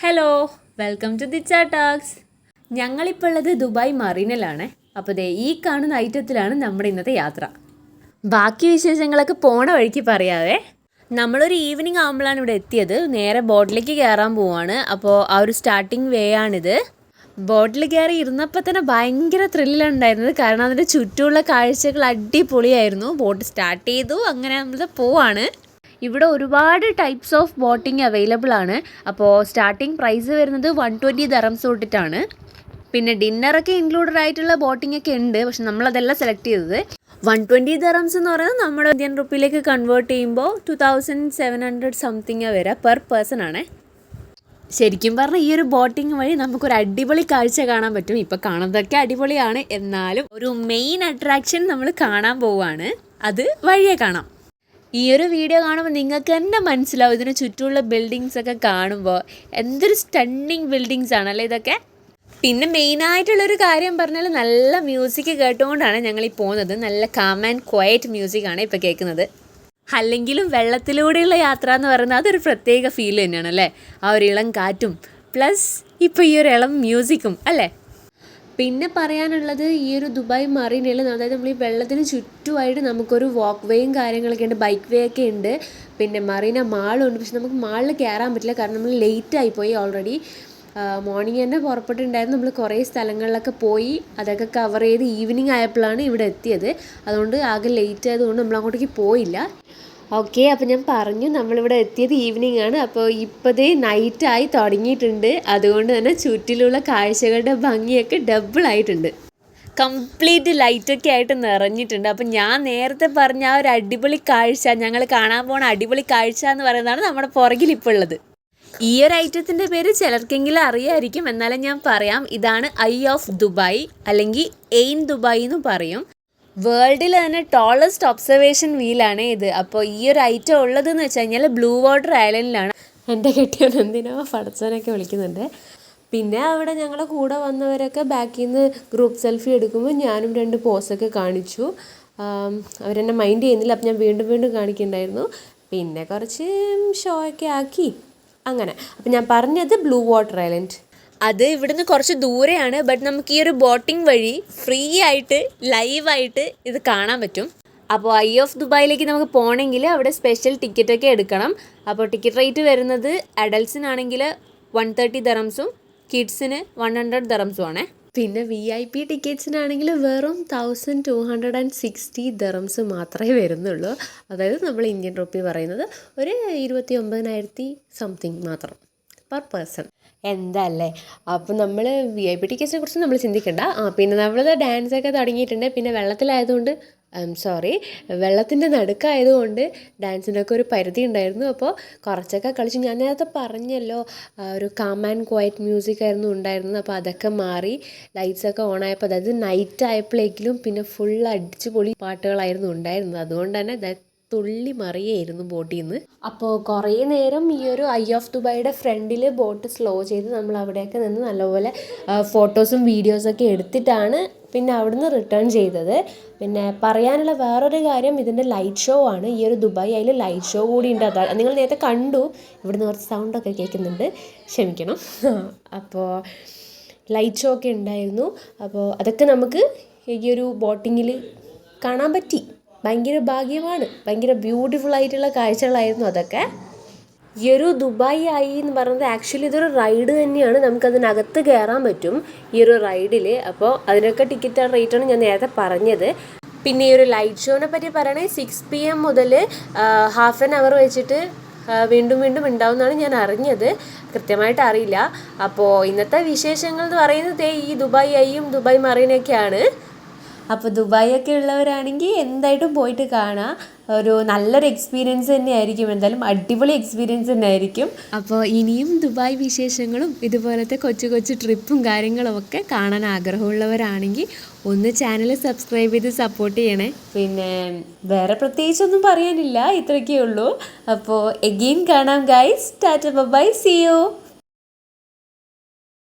Hello, welcome to ദിച്ച talks. ഞങ്ങളിപ്പോൾ ഉള്ളത് ദുബായ് മറീനിലാണ്. അപ്പോൾ ദേ ഈ കാണുന്ന ഐറ്റത്തിലാണ് നമ്മുടെ ഇന്നത്തെ യാത്ര. ബാക്കി വിശേഷങ്ങളൊക്കെ പോണ വഴിക്ക് പറയാവേ. നമ്മളൊരു ഈവനിങ് ആകുമ്പോഴാണ് ഇവിടെ എത്തിയത്. നേരെ ബോട്ടിലേക്ക് കയറാൻ പോവാണ്. അപ്പോൾ ആ ഒരു സ്റ്റാർട്ടിങ് വേ ആണിത്. ബോട്ടിൽ കയറി ഇരുന്നപ്പോൾ തന്നെ ഭയങ്കര ത്രില്ലാണ് ഉണ്ടായിരുന്നത്. കാരണം അതിൻ്റെ ചുറ്റുമുള്ള കാഴ്ചകൾ അടിപൊളിയായിരുന്നു. ബോട്ട് സ്റ്റാർട്ട് ചെയ്തു, അങ്ങനെ നമ്മൾ പോവാണ്. ഇവിടെ ഒരുപാട് ടൈപ്സ് ഓഫ് ബോട്ടിങ് അവൈലബിൾ ആണ്. അപ്പോൾ സ്റ്റാർട്ടിങ് പ്രൈസ് വരുന്നത് 120 ദറംസ് തൊട്ടിട്ടാണ്. പിന്നെ ഡിന്നറൊക്കെ ഇൻക്ലൂഡഡ് ആയിട്ടുള്ള ബോട്ടിംഗ് ഒക്കെ ഉണ്ട്. പക്ഷെ നമ്മളതെല്ലാം സെലക്ട് ചെയ്തത് 120 ദറംസ് എന്ന് പറയുന്നത് നമ്മുടെ ഇന്ത്യൻ റുപ്പിയിലേക്ക് കൺവേർട്ട് ചെയ്യുമ്പോൾ 2700 സംതിങ് വരെ പെർ പേഴ്സൺ ആണ്. ശരിക്കും പറഞ്ഞാൽ ഈ ഒരു ബോട്ടിങ് വഴി നമുക്കൊരു അടിപൊളി കാഴ്ച കാണാൻ പറ്റും. ഇപ്പോൾ കാണുന്നതൊക്കെ അടിപൊളിയാണ്, എന്നാലും ഒരു മെയിൻ അട്രാക്ഷൻ നമ്മൾ കാണാൻ പോവുകയാണ്. അത് വഴിയെ കാണാം. ഈ ഒരു വീഡിയോ കാണുമ്പോൾ നിങ്ങൾക്ക് തന്നെ മനസ്സിലാവും ഇതിന് ചുറ്റുമുള്ള ബിൽഡിങ്സ് ഒക്കെ കാണുമ്പോൾ എന്തൊരു സ്റ്റണ്ണിങ് ബിൽഡിങ്സ് ആണല്ലേ ഇതൊക്കെ. പിന്നെ മെയിനായിട്ടുള്ളൊരു കാര്യം പറഞ്ഞാൽ നല്ല മ്യൂസിക് കേട്ടുകൊണ്ടാണ് ഞങ്ങളീ പോകുന്നത്. നല്ല കാം ആൻഡ് ക്വയറ്റ് മ്യൂസിക്കാണ് ഇപ്പോൾ കേൾക്കുന്നത്. അല്ലെങ്കിലും വെള്ളത്തിലൂടെയുള്ള യാത്ര എന്ന് പറയുന്നത് അതൊരു പ്രത്യേക ഫീൽ തന്നെയാണ് അല്ലേ. ആ ഒരു ഇളം കാറ്റും പ്ലസ് ഇപ്പോൾ ഈ ഒരു ഇളം മ്യൂസിക്കും അല്ലേ. പിന്നെ പറയാനുള്ളത് ഈ ഒരു ദുബായ് മറീനയിൽ, അതായത് നമ്മൾ ഈ വെള്ളത്തിന് ചുറ്റുമായിട്ട് നമുക്കൊരു വാക്ക് വേയും കാര്യങ്ങളൊക്കെ ഉണ്ട്, ബൈക്ക് വേ ഒക്കെ ഉണ്ട്. പിന്നെ മറീന മാളുണ്ട്. പക്ഷെ നമുക്ക് മാളിൽ കയറാൻ പറ്റില്ല, കാരണം നമ്മൾ ലേറ്റായിപ്പോയി. ഓൾറെഡി മോർണിംഗ് തന്നെ പുറപ്പെട്ടിട്ടുണ്ടായിരുന്നു. നമ്മൾ കുറേ സ്ഥലങ്ങളിലൊക്കെ പോയി അതൊക്കെ കവർ ചെയ്ത് ഈവനിങ് ആയപ്പോഴാണ് ഇവിടെ എത്തിയത്. അതുകൊണ്ട് ആകെ ലേറ്റ് ആയതുകൊണ്ട് നമ്മൾ അങ്ങോട്ടേക്ക് പോയില്ല. ഓക്കെ, അപ്പോൾ ഞാൻ പറഞ്ഞു നമ്മളിവിടെ എത്തിയത് ഈവനിങ് ആണ്. അപ്പോൾ ഇപ്പോഴേ നൈറ്റായി തുടങ്ങിയിട്ടുണ്ട്. അതുകൊണ്ട് തന്നെ ചുറ്റിലുള്ള കാഴ്ചകളുടെ ഭംഗിയൊക്കെ ഡബിൾ ആയിട്ടുണ്ട്. കംപ്ലീറ്റ് ലൈറ്റൊക്കെ ആയിട്ട് നിറഞ്ഞിട്ടുണ്ട്. അപ്പം ഞാൻ നേരത്തെ പറഞ്ഞ ആ ഒരു അടിപൊളി കാഴ്ച, ഞങ്ങൾ കാണാൻ പോണ അടിപൊളി കാഴ്ച എന്ന് പറയുന്നതാണ് നമ്മുടെ പുറകിൽ ഇപ്പോൾ ഉള്ളത്. ഈ ഒരു ഐറ്റത്തിൻ്റെ പേര് ചിലർക്കെങ്കിലും അറിയായിരിക്കും, എന്നാലും ഞാൻ പറയാം. ഇതാണ് ഐ ഓഫ് ദുബായ്, അല്ലെങ്കിൽ എയിൻ ദുബായ് എന്ന് പറയും. വേൾഡിൽ തന്നെ ടോളസ്റ്റ് ഒബ്സർവേഷൻ വീലാണ് ഇത്. അപ്പോൾ ഈ ഒരു ഐറ്റം ഉള്ളതെന്ന് വെച്ച് കഴിഞ്ഞാൽ ബ്ലൂ വാട്ടർ ഐലൻഡിലാണ്. എൻ്റെ കെട്ടിയവൻ എന്തിനോ പടച്ചവനൊക്കെ വിളിക്കുന്നുണ്ട്. പിന്നെ അവിടെ ഞങ്ങളുടെ കൂടെ വന്നവരൊക്കെ ബാക്കിൽ നിന്ന് ഗ്രൂപ്പ് സെൽഫി എടുക്കുമ്പോൾ ഞാനും 2 പോസൊക്കെ കാണിച്ചു. അവരെന്നെ മൈൻഡ് ചെയ്യുന്നില്ല. അപ്പം ഞാൻ വീണ്ടും കാണിക്കുന്നുണ്ടായിരുന്നു. പിന്നെ കുറച്ച് ഷോ ഒക്കെ ആക്കി അങ്ങനെ. അപ്പം ഞാൻ പറഞ്ഞത് ബ്ലൂ വാട്ടർ ഐലൻഡ്. അത് ഇവിടുന്ന് കുറച്ച് ദൂരെയാണ്. ബട്ട് നമുക്ക് ഈ ഒരു ബോട്ടിംഗ് വഴി ഫ്രീ ആയിട്ട് ലൈവായിട്ട് ഇത് കാണാൻ പറ്റും. അപ്പോൾ ഐ ഓഫ് ദുബായിലേക്ക് നമുക്ക് പോകണമെങ്കിൽ അവിടെ സ്പെഷ്യൽ ടിക്കറ്റൊക്കെ എടുക്കണം. അപ്പോൾ ടിക്കറ്റ് റേറ്റ് വരുന്നത് അഡൽട്ട്സിനാണെങ്കിൽ 130 ദറംസും കിഡ്സിന് 100 ദറംസും ആണ്. പിന്നെ VIP ടിക്കറ്റ്സിനാണെങ്കിൽ വെറും 1260 ദറംസ് മാത്രമേ വരുന്നുള്ളൂ. അതായത് നമ്മൾ ഇന്ത്യൻ റുപ്പി പറയുന്നത് ഒരു 29,000 സംതിങ് മാത്രം പെർ പേഴ്സൺ. എന്താ അല്ലേ. അപ്പോൾ നമ്മൾ VIP ടിക്കറ്റ്സിനെ കുറിച്ച് നമ്മൾ ചിന്തിക്കണ്ട. പിന്നെ നമ്മളത് ഡാൻസൊക്കെ തുടങ്ങിയിട്ടുണ്ട്. പിന്നെ വെള്ളത്തിലായതുകൊണ്ട് വെള്ളത്തിൻ്റെ നടുക്കായതുകൊണ്ട് ഡാൻസിനൊക്കെ ഒരു പരിധി ഉണ്ടായിരുന്നു. അപ്പോൾ കുറച്ചൊക്കെ കളിച്ചു. ഞാൻ നേരത്തെ പറഞ്ഞല്ലോ ഒരു കാം ആൻഡ് ക്വയറ്റ് മ്യൂസിക് ആയിരുന്നു ഉണ്ടായിരുന്നത്. അപ്പോൾ അതൊക്കെ മാറി ലൈറ്റ്സൊക്കെ ഓൺ ആയപ്പോൾ, അതായത് നൈറ്റ് ആയപ്പോഴേക്കും പിന്നെ ഫുൾ അടിച്ച് പൊളി പാട്ടുകളായിരുന്നു ഉണ്ടായിരുന്നത്. അതുകൊണ്ട് തന്നെ തുള്ളി മറിയായിരുന്നു ബോട്ടിൽ നിന്ന്. അപ്പോൾ കുറേ നേരം ഈ ഒരു ഐ ഓഫ് ദുബായിയുടെ ഫ്രണ്ടിൽ ബോട്ട് സ്ലോ ചെയ്ത് നമ്മൾ അവിടെയൊക്കെ നിന്ന് നല്ലപോലെ ഫോട്ടോസും വീഡിയോസൊക്കെ എടുത്തിട്ടാണ് പിന്നെ അവിടുന്ന് റിട്ടേൺ ചെയ്തത്. പിന്നെ പറയാനുള്ള വേറൊരു കാര്യം, ഇതിൻ്റെ ലൈറ്റ് ഷോ ആണ്. ഈ ഒരു ദുബായ് അതിൽ ലൈറ്റ് ഷോ കൂടി ഉണ്ട്. അതാണ് നിങ്ങൾ നേരത്തെ കണ്ടു. ഇവിടുന്ന് കുറച്ച് സൗണ്ടൊക്കെ കേൾക്കുന്നുണ്ട്, ക്ഷമിക്കണം. അപ്പോൾ ലൈറ്റ് ഷോ ഒക്കെ ഉണ്ടായിരുന്നു. അപ്പോൾ അതൊക്കെ നമുക്ക് ഈ ഒരു ബോട്ടിങ്ങിൽ കാണാൻ പറ്റി. ഭയങ്കര ഭാഗ്യമാണ്. ഭയങ്കര ബ്യൂട്ടിഫുൾ ആയിട്ടുള്ള കാഴ്ചകളായിരുന്നു അതൊക്കെ. ഈ ഒരു ദുബായ് ഐ എന്ന് പറയുന്നത് ആക്ച്വലി ഇതൊരു റൈഡ് തന്നെയാണ്. നമുക്കതിനകത്ത് കയറാൻ പറ്റും ഈ ഒരു റൈഡിൽ. അപ്പോൾ അതിനൊക്കെ ടിക്കറ്റ് റേറ്റാണ് ഞാൻ നേരത്തെ പറഞ്ഞത്. പിന്നെ ഈ ഒരു ലൈറ്റ് ഷോനെ പറ്റി പറയണേ 6 PM മുതൽ ഹാഫ് ആൻ അവർ വെച്ചിട്ട് വീണ്ടും ഉണ്ടാവുമെന്നാണ് ഞാൻ അറിഞ്ഞത്. കൃത്യമായിട്ട് അറിയില്ല. അപ്പോൾ ഇന്നത്തെ വിശേഷങ്ങൾ എന്ന് പറയുന്നത് ഈ ദുബായ് ഐയും ദുബായ് മറീനൊക്കെയാണ്. അപ്പോൾ ദുബായ് ഒക്കെ ഉള്ളവരാണെങ്കിൽ എന്തായിട്ടും പോയിട്ട് കാണാം. ഒരു നല്ലൊരു എക്സ്പീരിയൻസ് തന്നെയായിരിക്കും. എന്തായാലും അടിപൊളി എക്സ്പീരിയൻസ് തന്നെയായിരിക്കും. അപ്പോൾ ഇനിയും ദുബായ് വിശേഷങ്ങളും ഇതുപോലത്തെ കൊച്ചു ട്രിപ്പും കാര്യങ്ങളും ഒക്കെ കാണാൻ ആഗ്രഹമുള്ളവരാണെങ്കിൽ ഒന്ന് ചാനൽ സബ്സ്ക്രൈബ് ചെയ്ത് സപ്പോർട്ട് ചെയ്യണേ. പിന്നെ വേറെ പ്രത്യേകിച്ചൊന്നും പറയാനില്ല, ഇത്രയൊക്കെ ഉള്ളൂ. അപ്പോൾ എഗെയിൻ കാണാം guys. Tata bye, see U.